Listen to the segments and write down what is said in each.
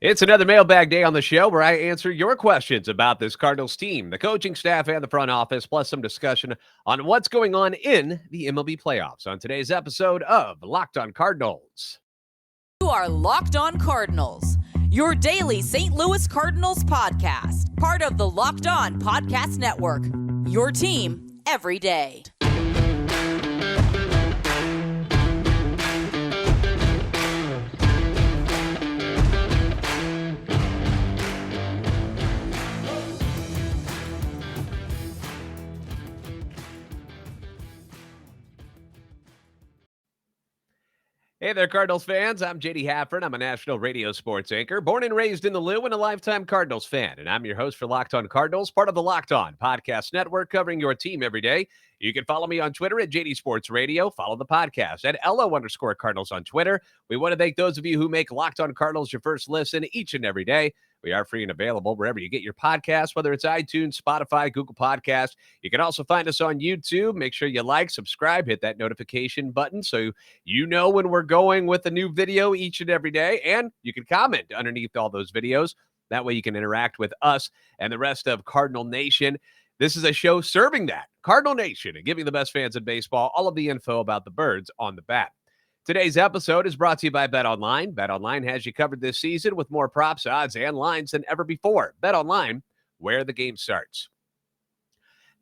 It's another Mailbag Day on the show where I answer your questions about this Cardinals team, the coaching staff, and the front office, plus some discussion on what's going on in the MLB Playoffs on today's episode of Locked on Cardinals. You are Locked on Cardinals, your daily St. Louis Cardinals podcast, part of the Locked on Podcast Network, your team every day. Hey there, Cardinals fans. I'm JD Hafford. I'm a national radio sports anchor, born and raised in the Lou and a lifetime Cardinals fan. And I'm your host for Locked on Cardinals, part of the Locked on Podcast Network, covering your team every day. You can follow me on Twitter at JD Sports Radio. Follow the podcast at LO_Cardinals on Twitter. We want to thank those of you who make Locked on Cardinals your first listen each and every day. We are free and available wherever you get your podcasts, whether it's iTunes, Spotify, Google Podcasts. You can also find us on YouTube. Make sure you like, subscribe, hit that notification button so you know when we're going with a new video each and every day. And you can comment underneath all those videos. That way you can interact with us and the rest of Cardinal Nation. This is a show serving that, Cardinal Nation, and giving the best fans in baseball all of the info about the birds on the bat. Today's episode is brought to you by BetOnline. BetOnline has you covered this season with more props, odds, and lines than ever before. BetOnline, where the game starts.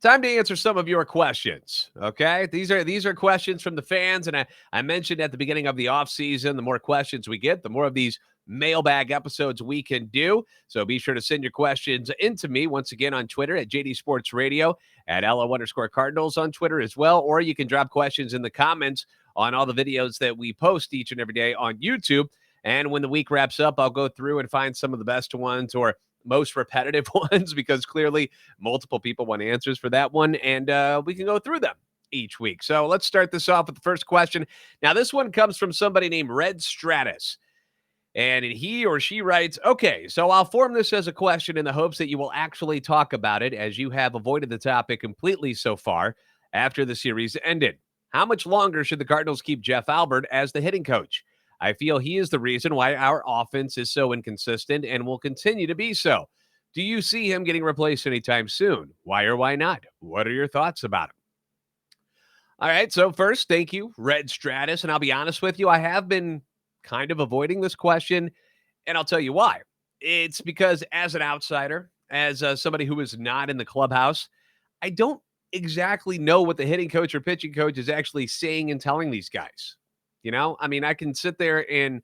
Time to answer some of your questions, okay? These are questions from the fans, and I mentioned at the beginning of the offseason, the more questions we get, the more of these mailbag episodes we can do. So be sure to send your questions into me once again on Twitter at JD Sports Radio, at LO_Cardinals on Twitter as well, or you can drop questions in the comments on all the videos that we post each and every day on YouTube. And when the week wraps up, I'll go through and find some of the best ones or most repetitive ones, because clearly multiple people want answers for that one, and we can go through them each week. So let's start this off with the first question. Now, this one comes from somebody named Red Stratus, and he or she writes, okay, so I'll form this as a question in the hopes that you will actually talk about it, as you have avoided the topic completely so far after the series ended. How much longer should the Cardinals keep Jeff Albert as the hitting coach? I feel he is the reason why our offense is so inconsistent and will continue to be so. Do you see him getting replaced anytime soon? Why or why not? What are your thoughts about him? All right, so first, thank you, Red Stratus. And I'll be honest with you, I have been kind of avoiding this question, and I'll tell you why. It's because as an outsider, as somebody who is not in the clubhouse, I don't exactly know what the hitting coach or pitching coach is actually saying and telling these guys. You know, I mean, I can sit there and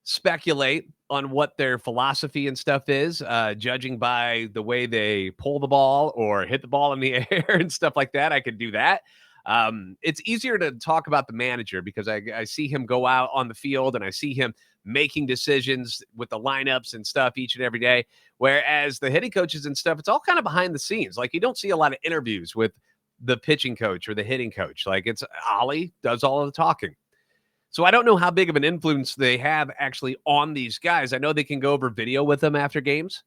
speculate on what their philosophy and stuff is, judging by the way they pull the ball or hit the ball in the air and stuff like that. I could do that. It's easier to talk about the manager because I see him go out on the field and I see him making decisions with the lineups and stuff each and every day. Whereas the hitting coaches and stuff, it's all kind of behind the scenes. Like, you don't see a lot of interviews with the pitching coach or the hitting coach. Like, it's Ollie does all of the talking. So I don't know how big of an influence they have actually on these guys. I know they can go over video with them after games,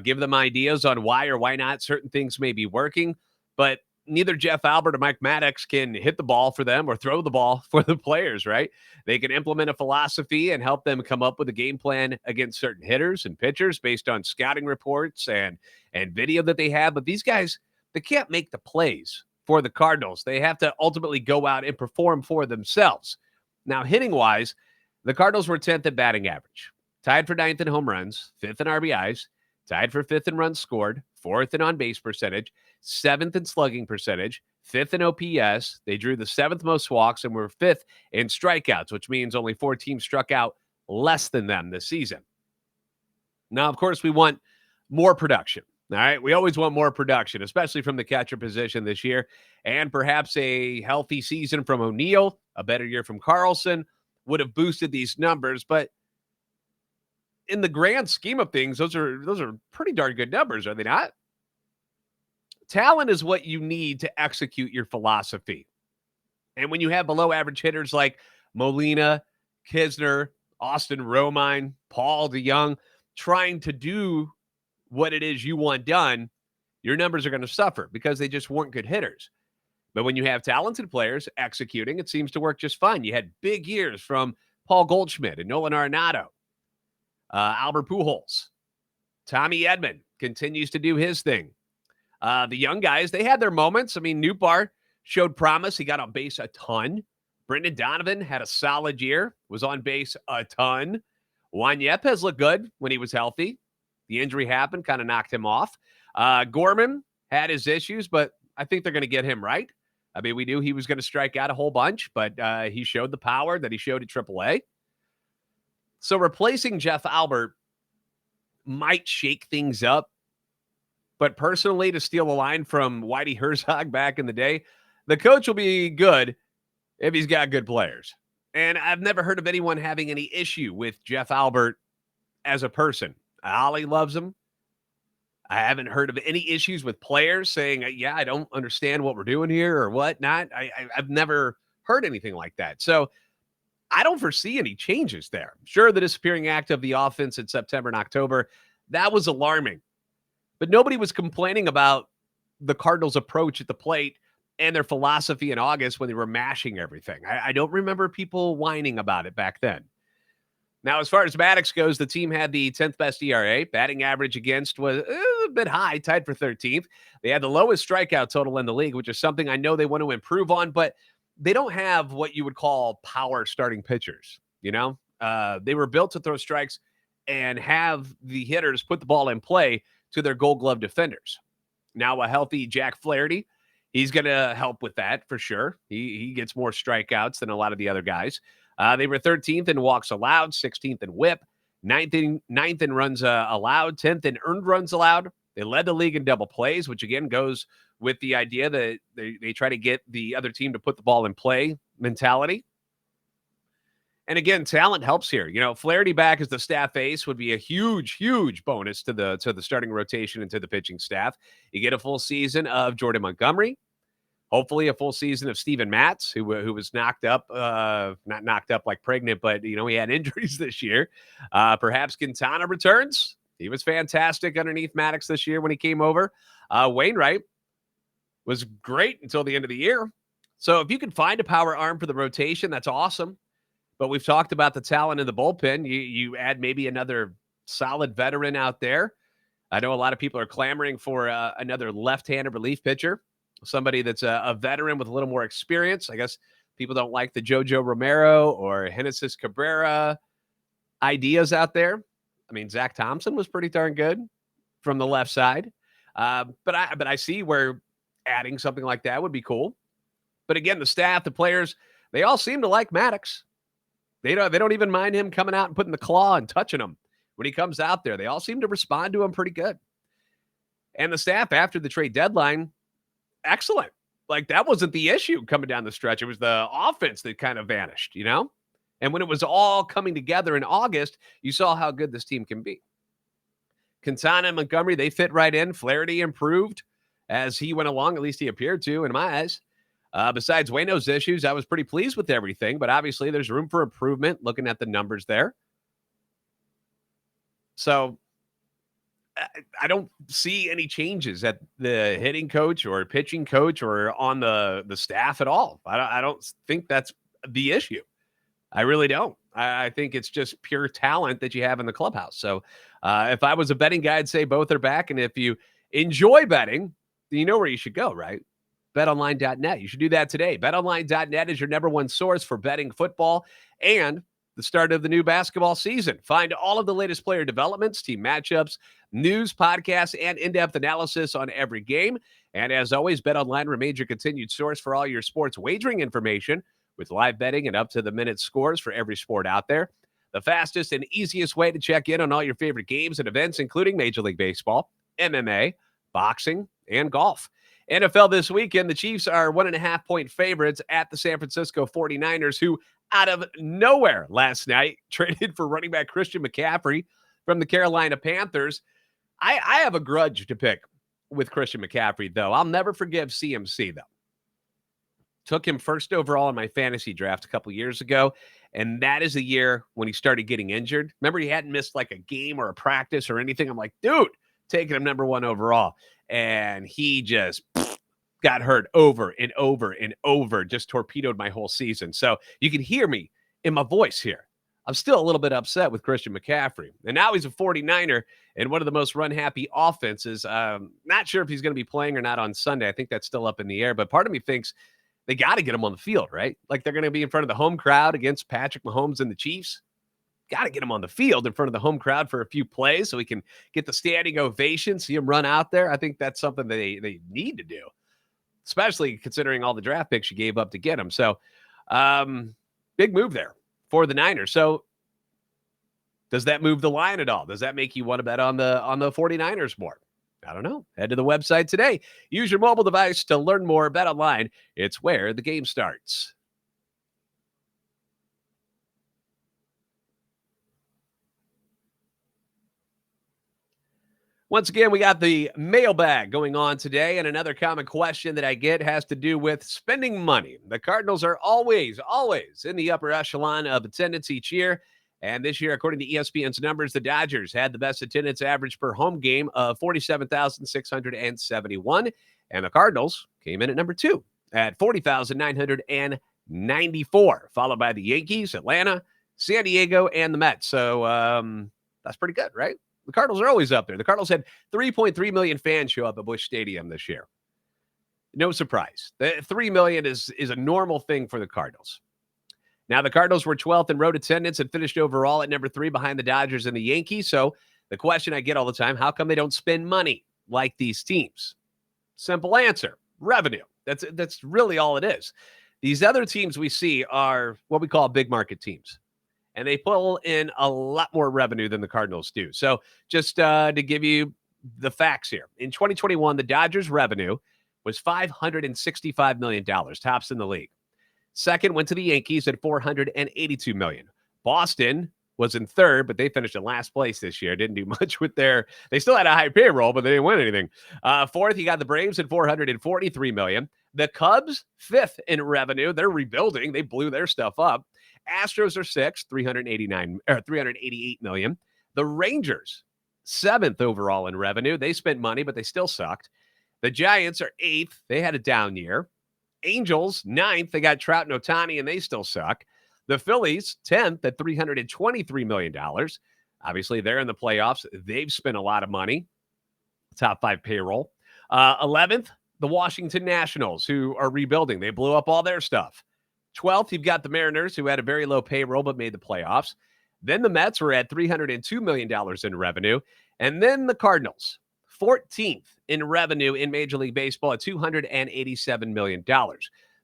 give them ideas on why or why not certain things may be working, but neither Jeff Albert or Mike Maddux can hit the ball for them or throw the ball for the players, right? They can implement a philosophy and help them come up with a game plan against certain hitters and pitchers based on scouting reports and video that they have. But these guys, they can't make the plays for the Cardinals. They have to ultimately go out and perform for themselves. Now, hitting-wise, the Cardinals were 10th in batting average, tied for 9th in home runs, 5th in RBIs, tied for 5th in runs scored, 4th in on-base percentage, 7th in slugging percentage, 5th in OPS. They drew the 7th most walks and were 5th in strikeouts, which means only 4 teams struck out less than them this season. Now, of course, we want more production. All right, we always want more production, especially from the catcher position this year, and perhaps a healthy season from O'Neill, a better year from Carlson would have boosted these numbers. But in the grand scheme of things, those are pretty darn good numbers, are they not? Talent is what you need to execute your philosophy. And when you have below average hitters like Molina, Kisner, Austin Romine, Paul DeYoung trying to do what it is you want done, your numbers are going to suffer because they just weren't good hitters. But when you have talented players executing, it seems to work just fine. You had big years from Paul Goldschmidt and Nolan Arenado. Albert Pujols. Tommy Edman continues to do his thing. The young guys, they had their moments. I mean, Nootbaar showed promise. He got on base a ton. Brendan Donovan had a solid year, was on base a ton. Juan Yepes looked good when he was healthy. The injury happened, kind of knocked him off. Gorman had his issues, but I think they're going to get him right. I mean, we knew he was going to strike out a whole bunch, but he showed the power that he showed at AAA. So replacing Jeff Albert might shake things up. But personally, to steal a line from Whitey Herzog back in the day, the coach will be good if he's got good players. And I've never heard of anyone having any issue with Jeff Albert as a person. Ollie loves him. I haven't heard of any issues with players saying, yeah, I don't understand what we're doing here or whatnot. I've never heard anything like that. So I don't foresee any changes there. Sure, the disappearing act of the offense in September and October, that was alarming. But nobody was complaining about the Cardinals' approach at the plate and their philosophy in August when they were mashing everything. I don't remember people whining about it back then. Now, as far as Maddux goes, the team had the 10th best ERA. Batting average against was a bit high, tied for 13th. They had the lowest strikeout total in the league, which is something I know they want to improve on, but they don't have what you would call power starting pitchers. You know, they were built to throw strikes and have the hitters put the ball in play to their Gold Glove defenders. Now, a healthy Jack Flaherty, he's going to help with that for sure. He gets more strikeouts than a lot of the other guys. They were 13th in walks allowed, 16th in whip, 9th in runs allowed, 10th in earned runs allowed. They led the league in double plays, which again goes with the idea that they try to get the other team to put the ball in play mentality. And again, talent helps here. You know, Flaherty back as the staff ace would be a huge, huge bonus to the starting rotation and to the pitching staff. You get a full season of Jordan Montgomery. Hopefully a full season of Steven Matz, who was knocked up, not knocked up like pregnant, but, you know, he had injuries this year. Perhaps Quintana returns. He was fantastic underneath Maddux this year when he came over. Wainwright was great until the end of the year. So if you can find a power arm for the rotation, that's awesome. But we've talked about the talent in the bullpen. You add maybe another solid veteran out there. I know a lot of people are clamoring for another left-handed relief pitcher. Somebody that's a veteran with a little more experience. I guess people don't like the JoJo Romero or Genesis Cabrera ideas out there. I mean, Zach Thompson was pretty darn good from the left side. But I see where adding something like that would be cool. But again, the staff, the players, they all seem to like Maddux. They don't even mind him coming out and putting the claw and touching him when he comes out there. They all seem to respond to him pretty good. And the staff after the trade deadline, excellent. Like, that wasn't the issue coming down the stretch. It was the offense that kind of vanished, you know? And when it was all coming together in August, you saw how good this team can be. Quintana and Montgomery, they fit right in. Flaherty improved as he went along. At least he appeared to, in my eyes. Besides Waino's issues, I was pretty pleased with everything, but obviously there's room for improvement looking at the numbers there. So I don't see any changes at the hitting coach or pitching coach or on the staff at all. I don't think that's the issue. I really don't. I think it's just pure talent that you have in the clubhouse. So if I was a betting guy, I'd say both are back. And if you enjoy betting, then you know where you should go, right? BetOnline.net. You should do that today. BetOnline.net is your number one source for betting football and the start of the new basketball season. Find all of the latest player developments, team matchups, news, podcasts, and in-depth analysis on every game. And as always, BetOnline remains your continued source for all your sports wagering information with live betting and up-to-the-minute scores for every sport out there. The fastest and easiest way to check in on all your favorite games and events, including Major League Baseball, MMA, boxing, and golf. NFL this weekend, the Chiefs are 1.5-point favorites at the San Francisco 49ers, who out of nowhere last night traded for running back Christian McCaffrey from the Carolina Panthers. I have a grudge to pick with Christian McCaffrey, though. I'll never forgive CMC, though. Took him first overall in my fantasy draft a couple years ago, and that is the year when he started getting injured. Remember, he hadn't missed like a game or a practice or anything. I'm like, dude, taking him number one overall. And he just got hurt over and over and over, just torpedoed my whole season. So you can hear me in my voice here. I'm still a little bit upset with Christian McCaffrey. And now he's a 49er and one of the most run-happy offenses. Not sure if he's going to be playing or not on Sunday. I think that's still up in the air. But part of me thinks they got to get him on the field, right? Like they're going to be in front of the home crowd against Patrick Mahomes and the Chiefs. Got to get him on the field in front of the home crowd for a few plays so he can get the standing ovation, see him run out there. I think that's something they need to do, especially considering all the draft picks you gave up to get him. So big move there for the Niners. So does that move the line at all? Does that make you want to bet on the 49ers more? I don't know. Head to the website today. Use your mobile device to learn more. BetOnline. It's where the game starts. Once again, we got the mailbag going on today, and another common question that I get has to do with spending money. The Cardinals are always in the upper echelon of attendance each year, and this year, according to ESPN's numbers, the Dodgers had the best attendance average per home game of 47,671, and the Cardinals came in at number 2 at 40,994, followed by the Yankees, Atlanta, San Diego, and the Mets. So that's pretty good, right? The Cardinals are always up there. The Cardinals had 3.3 million fans show up at Busch Stadium this year. No surprise. The 3 million is a normal thing for the Cardinals. Now, the Cardinals were 12th in road attendance and finished overall at number 3 behind the Dodgers and the Yankees. So the question I get all the time, how come they don't spend money like these teams? Simple answer, revenue. That's really all it is. These other teams we see are what we call big market teams. And they pull in a lot more revenue than the Cardinals do. So just to give you the facts here. In 2021, the Dodgers' revenue was $565 million, tops in the league. Second went to the Yankees at $482 million. Boston was in third, but they finished in last place this year. Didn't do much with they still had a high payroll, but they didn't win anything. Fourth, you got the Braves at $443 million. The Cubs, fifth in revenue. They're rebuilding. They blew their stuff up. Astros are sixth, $388 million. The Rangers, seventh overall in revenue. They spent money, but they still sucked. The Giants are eighth. They had a down year. Angels, ninth. They got Trout and Ohtani, and they still suck. The Phillies, 10th at $323 million. Obviously, they're in the playoffs. They've spent a lot of money. Top 5 payroll. 11th, the Washington Nationals, who are rebuilding. They blew up all their stuff. 12th, you've got the Mariners, who had a very low payroll but made the playoffs. Then the Mets were at $302 million in revenue. And then the Cardinals, 14th in revenue in Major League Baseball at $287 million.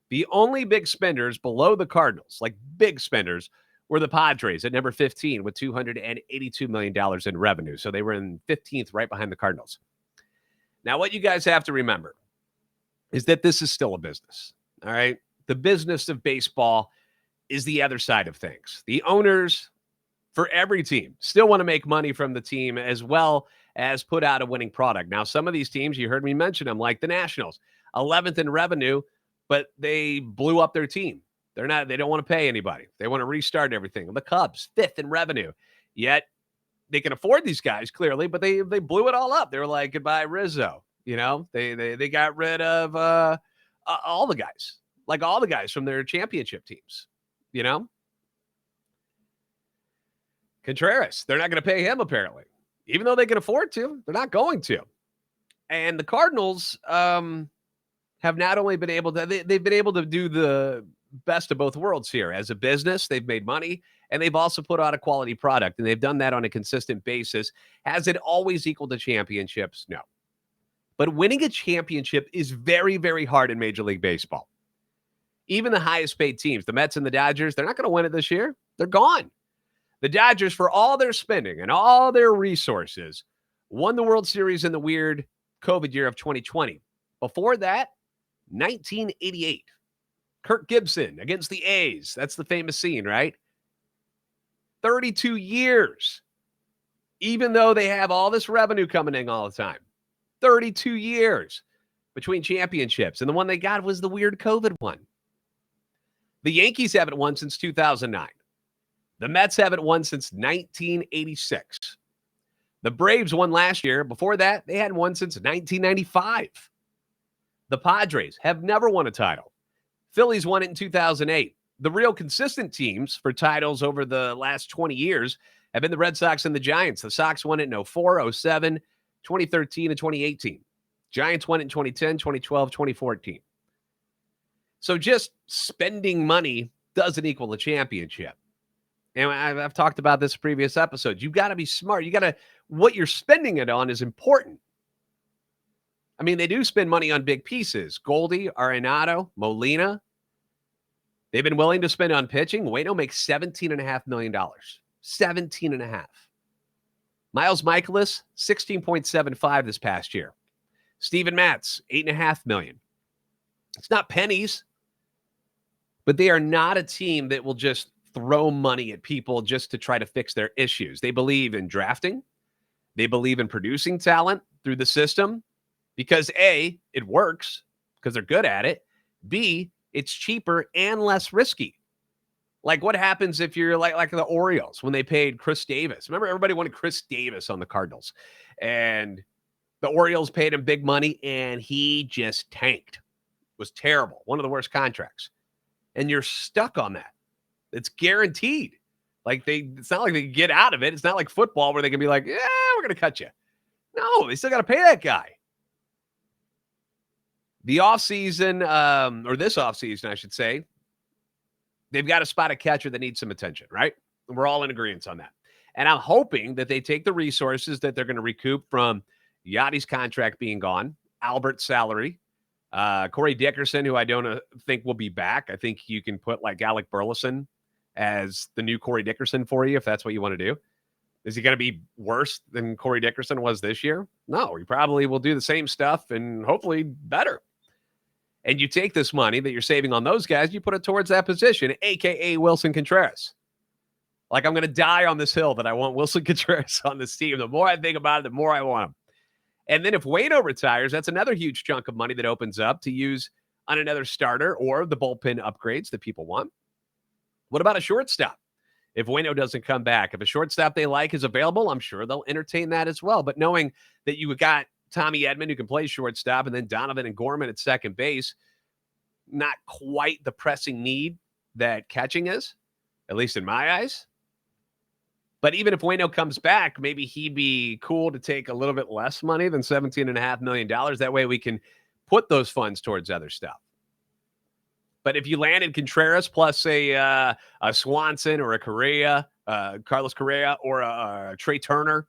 The only big spenders below the Cardinals, like big spenders, were the Padres at number 15 with $282 million in revenue. So they were in 15th right behind the Cardinals. Now, what you guys have to remember is that this is still a business, all right? The business of baseball is the other side of things. The owners for every team still want to make money from the team as well as put out a winning product. Now, some of these teams, you heard me mention them, like the Nationals, 11th in revenue, but they blew up their team. They don't want to pay anybody. They want to restart everything. The Cubs, 5th in revenue. Yet they can afford these guys clearly, but they blew it all up. They were like, goodbye, Rizzo. You know, they got rid of all the guys, like all the guys from their championship teams, you know. Contreras, they're not going to pay him apparently, even though they can afford to. They're not going to. And the Cardinals have not only been able to, they've been able to do the best of both worlds here. As a business, they've made money, and they've also put out a quality product, and they've done that on a consistent basis. Has it always equaled to championships? No. But winning a championship is very, very hard in Major League Baseball. Even the highest paid teams, the Mets and the Dodgers, they're not going to win it this year. They're gone. The Dodgers, for all their spending and all their resources, won the World Series in the weird COVID year of 2020. Before that, 1988. Kirk Gibson against the A's. That's the famous scene, right? 32 years. Even though they have all this revenue coming in all the time. 32 years between championships. And the one they got was the weird COVID one. The Yankees haven't won since 2009. The Mets haven't won since 1986. The Braves won last year. Before that, they hadn't won since 1995. The Padres have never won a title. Phillies won it in 2008. The real consistent teams for titles over the last 20 years have been the Red Sox and the Giants. The Sox won it in 04, 07, 2013, and 2018. Giants won it in 2010, 2012, 2014. So just spending money doesn't equal a championship. And I've talked about this in previous episodes. You've got to be smart. What you're spending it on is important. I mean, they do spend money on big pieces. Goldie, Arenado, Molina. They've been willing to spend on pitching. Waino makes $17.5 million. $17.5. Miles Michaelis, $16.75 this past year. Steven Matz, $8.5 million. It's not pennies, but they are not a team that will just throw money at people just to try to fix their issues. They believe in drafting. They believe in producing talent through the system because A, it works because they're good at it. B, it's cheaper and less risky. Like what happens if you're like the Orioles when they paid Chris Davis? Remember, everybody wanted Chris Davis on the Cardinals. And the Orioles paid him big money, and he just tanked. It was terrible. One of the worst contracts. And you're stuck on that. It's guaranteed. It's not like they can get out of it. It's not like football where they can be like, yeah, we're going to cut you. No, they still got to pay that guy. The offseason, or this offseason, I should say, they've got to spot a catcher that needs some attention, right? And we're all in agreement on that. And I'm hoping that they take the resources that they're going to recoup from Yachty's contract being gone, Albert's salary, Corey Dickerson, who I don't think will be back. I think you can put like Alec Burleson as the new Corey Dickerson for you if that's what you want to do. Is he going to be worse than Corey Dickerson was this year? No, he probably will do the same stuff and hopefully better. And you take this money that you're saving on those guys, you put it towards that position, a.k.a. Wilson Contreras. Like, I'm going to die on this hill that I want Wilson Contreras on this team. The more I think about it, the more I want him. And then if Waino retires, that's another huge chunk of money that opens up to use on another starter or the bullpen upgrades that people want. What about a shortstop? If Waino doesn't come back, if a shortstop they like is available, I'm sure they'll entertain that as well. But knowing that you got Tommy Edman, who can play shortstop, and then Donovan and Gorman at second base, not quite the pressing need that catching is, at least in my eyes. But even if Waino comes back, maybe he'd be cool to take a little bit less money than $17.5 million. That way we can put those funds towards other stuff. But if you landed Contreras plus a Swanson or a Correa, Carlos Correa, or a Trey Turner,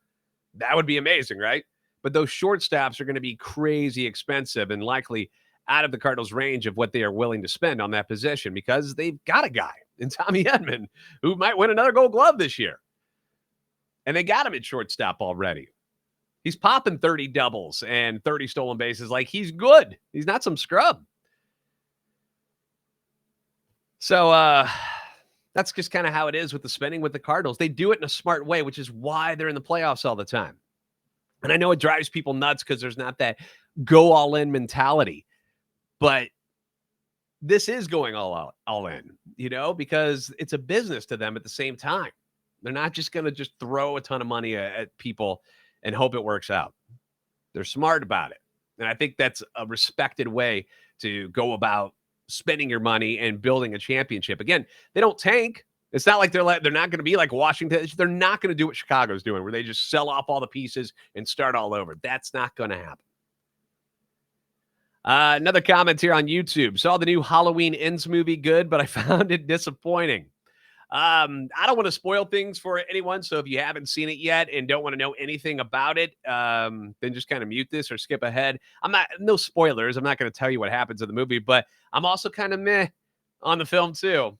that would be amazing, right? But those shortstops are going to be crazy expensive and likely out of the Cardinals' range of what they are willing to spend on that position because they've got a guy in Tommy Edman who might win another Gold Glove this year. And they got him at shortstop already. He's popping 30 doubles and 30 stolen bases. Like, he's good. He's not some scrub. So that's just kind of how it is with the spending with the Cardinals. They do it in a smart way, which is why they're in the playoffs all the time. And I know it drives people nuts because there's not that go all in mentality. But this is going all in, because it's a business to them at the same time. They're not just going to just throw a ton of money at people and hope it works out. They're smart about it. And I think that's a respected way to go about spending your money and building a championship. Again, they don't tank. It's not like they're not going to be like Washington. They're not going to do what Chicago's doing, where they just sell off all the pieces and start all over. That's not going to happen. Another comment here on YouTube. Saw the new Halloween Ends movie, good, but I found it disappointing. I don't want to spoil things for anyone, so if you haven't seen it yet and don't want to know anything about it, then just kind of mute this or skip ahead. No spoilers. I'm not going to tell you what happens in the movie, but I'm also kind of meh on the film too.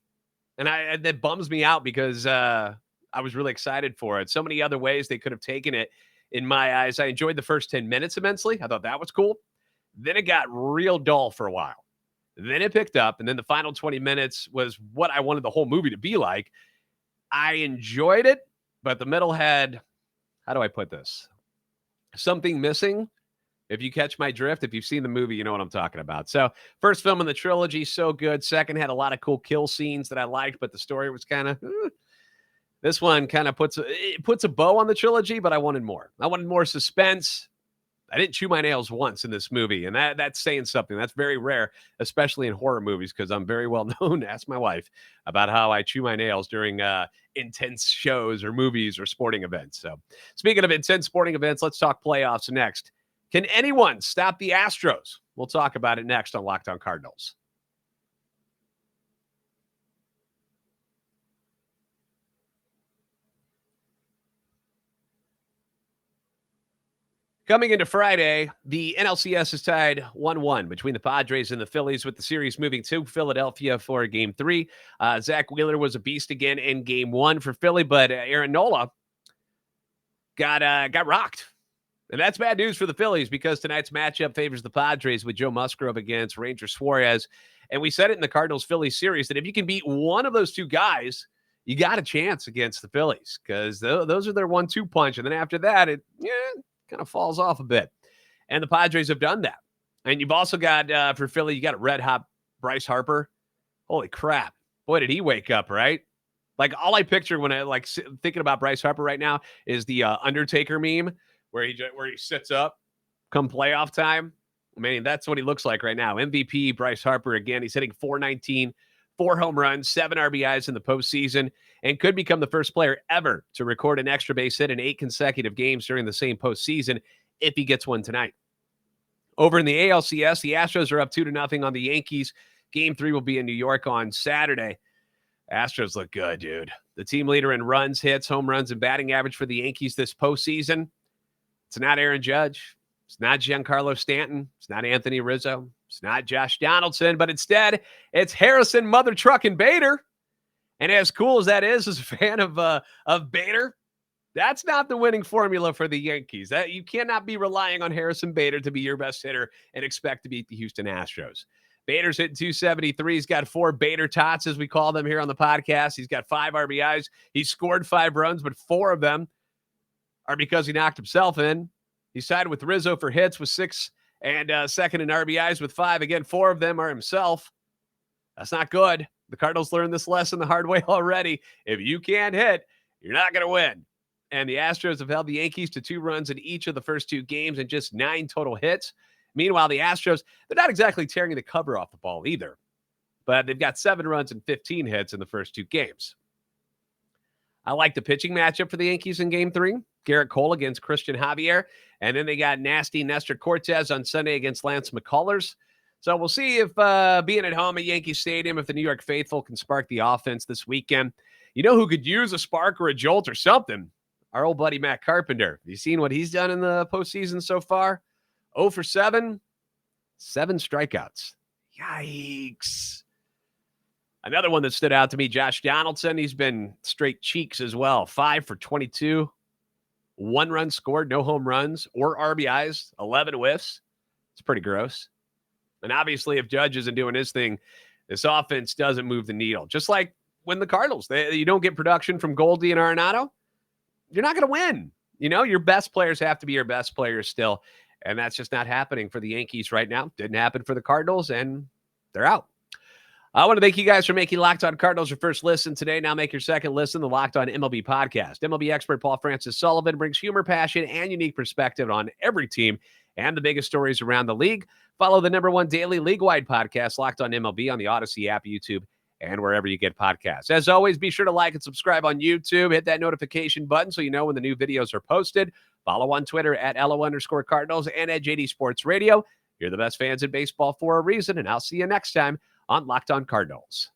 And that bums me out because I was really excited for it. So many other ways they could have taken it in my eyes. I enjoyed the first 10 minutes immensely. I thought that was cool. Then it got real dull for a while. Then it picked up, and then the final 20 minutes was what I wanted the whole movie to be like. I enjoyed it, but the middle had, how do I put this? Something missing. If you catch my drift, if you've seen the movie, you know what I'm talking about. So first film in the trilogy, so good. Second had a lot of cool kill scenes that I liked, but the story was kind of, this one kind of puts a bow on the trilogy, but I wanted more. I wanted more suspense. I didn't chew my nails once in this movie, and that's saying something. That's very rare, especially in horror movies, because I'm very well known to ask my wife about how I chew my nails during intense shows or movies or sporting events. So speaking of intense sporting events, let's talk playoffs next. Can anyone stop the Astros? We'll talk about it next on Locked On Cardinals. Coming into Friday, the NLCS is tied 1-1 between the Padres and the Phillies, with the series moving to Philadelphia for Game 3. Zach Wheeler was a beast again in Game 1 for Philly, but Aaron Nola got rocked. And that's bad news for the Phillies, because tonight's matchup favors the Padres with Joe Musgrove against Ranger Suarez. And we said it in the Cardinals-Phillies series that if you can beat one of those two guys, you got a chance against the Phillies, because those are their 1-2 punch. And then after that, it kind of falls off a bit. And the Padres have done that. And you've also got, for Philly, you got a red-hot Bryce Harper. Holy crap. Boy, did he wake up, right? Like, all I picture when I, thinking about Bryce Harper right now is the Undertaker meme where he sits up come playoff time. I mean, that's what he looks like right now. MVP Bryce Harper again. He's hitting .419, 4 home runs, 7 RBIs in the postseason, and could become the first player ever to record an extra base hit in 8 consecutive games during the same postseason if he gets one tonight. Over in the ALCS, the Astros are up 2-0 on the Yankees. Game 3 will be in New York on Saturday. Astros look good, dude. The team leader in runs, hits, home runs, and batting average for the Yankees this postseason. It's not Aaron Judge. It's not Giancarlo Stanton. It's not Anthony Rizzo. It's not Josh Donaldson, but instead, it's Harrison Mother Truckin' Bader. And as cool as that is, as a fan of Bader, that's not the winning formula for the Yankees. That you cannot be relying on Harrison Bader to be your best hitter and expect to beat the Houston Astros. Bader's hitting .273. He's got 4 Bader tots, as we call them here on the podcast. He's got 5 RBIs. He scored 5 runs, but 4 of them are because he knocked himself in. He's tied with Rizzo for hits with 6 and second in RBIs with 5. Again, 4 of them are himself. That's not good. The Cardinals learned this lesson the hard way already. If you can't hit, you're not going to win. And the Astros have held the Yankees to 2 runs in each of the first 2 games and just 9 total hits. Meanwhile, the Astros, they're not exactly tearing the cover off the ball either, but they've got 7 runs and 15 hits in the first 2 games. I like the pitching matchup for the Yankees in Game 3. Garrett Cole against Christian Javier. And then they got nasty Nestor Cortez on Sunday against Lance McCullers. So we'll see if being at home at Yankee Stadium, if the New York faithful can spark the offense this weekend. You know who could use a spark or a jolt or something? Our old buddy Matt Carpenter. Have you seen what he's done in the postseason so far? 0 for 7, 7 strikeouts. Yikes. Another one that stood out to me, Josh Donaldson. He's been straight cheeks as well. 5 for 22. 1 run scored, no home runs or RBIs, 11 whiffs. It's pretty gross. And obviously, if Judge isn't doing his thing, this offense doesn't move the needle. Just like when the Cardinals, you don't get production from Goldie and Arenado, you're not going to win. You know, your best players have to be your best players still. And that's just not happening for the Yankees right now. Didn't happen for the Cardinals, and they're out. I want to thank you guys for making Locked On Cardinals your first listen today. Now make your second listen, the Locked On MLB podcast. MLB expert Paul Francis Sullivan brings humor, passion, and unique perspective on every team and the biggest stories around the league. Follow the #1 daily league-wide podcast, Locked On MLB, on the Odyssey app, YouTube, and wherever you get podcasts. As always, be sure to like and subscribe on YouTube. Hit that notification button so you know when the new videos are posted. Follow on Twitter at @LO_Cardinals and at JD Sports Radio. You're the best fans in baseball for a reason, and I'll see you next time on Locked On Cardinals.